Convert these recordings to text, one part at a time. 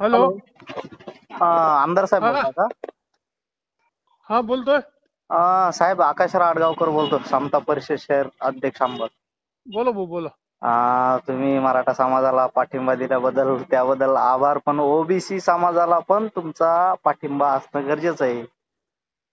Hello. Hello. आमदार साहेब हा बोलता का? हा बोलतोय. साहेब आकाशराव आडगावकर बोलतो, समता परिषद शहर अध्यक्ष अंबड. बोला भाऊ बोला. तुम्ही मराठा समाजाला पाठिंबा दिल्याबद्दल त्याबद्दल आभार, पण ओबीसी समाजाला पण तुमचा पाठिंबा असणं गरजेचं आहे.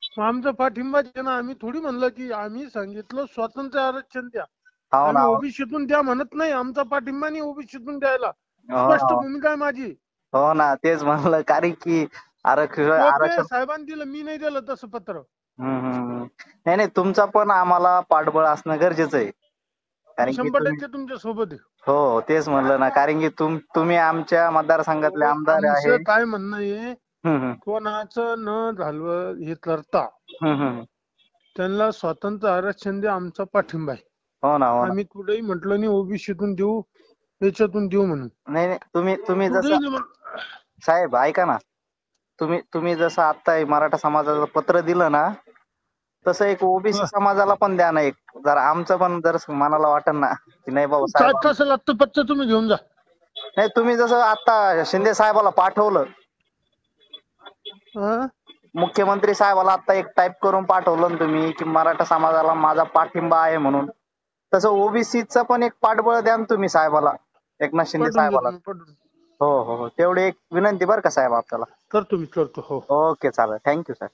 मग आमचा पाठिंबा आहे ना. आम्ही थोडी म्हणलं की आम्ही सांगितलं स्वातंत्र्य आरक्षण द्या. हो ना. आम्ही ओबीसीतून द्या म्हणत नाही. आमचा पाठिंबा नाही ओबीसीतून द्यायला. हो स्पष्ट ना. भूमिका आहे माझी. हो ना, तेच म्हणलं, कारण की टोपे आरक्षण. साहेबांनी दिलं, मी नाही दिलं तसं पत्र. नाही नाही, तुमचा पण आम्हाला पाठबळ असणं गरजेचं आहे. मी कारण की तुम्ही 100% तुमच्या सोबत आहे. हो तेच म्हणलं ना, कारण की तुम्ही आमच्या मतदारसंघातले हो, आमदार आहे. आमचं काय म्हणणं आहे, हम्म, हम्म, कोणाचं न झालं हे करता हम्म, हम्म. त्यांना स्वातंत्र्य आरक्षण द्या, आमचा पाठिंबा आहे. हो ना, हो ना. आम्ही कुठेही म्हटलं नाही ओबीसीतून देऊ, याच्यातून देऊ म्हणून. नाही नाही, तुम्ही जसं कुठेही नाही साहेब ऐका ना, तुम्ही जसं आता मराठा समाजाचं पत्र दिलं ना, तसं एक ओबीसी समाजाला पण द्या ना. एक जरा आमचं पण जर मनाला वाटन ना की नाही बाबा काय साहेब. कसं लागतं पत्र तुम्ही घेऊन जा. नाही, तुम्ही जसं आता शिंदे साहेबाला पाठवलं, हा? मुख्यमंत्री साहेबाला आता एक टाईप करून पाठवलं ना तुम्ही की मराठा समाजाला माझा पाठिंबा आहे म्हणून, तसं ओबीसीचं पण एक पाठबळ द्या ना तुम्ही साहेबाला, एकनाथ शिंदे पाठवून साहेबाला. देतो मी पाठवून. हो हो हो, तेवढी एक विनंती बरं का साहेब आपल्याला. करतो मी करतो हो. ओके, चालेल. थँक्यू साहेब.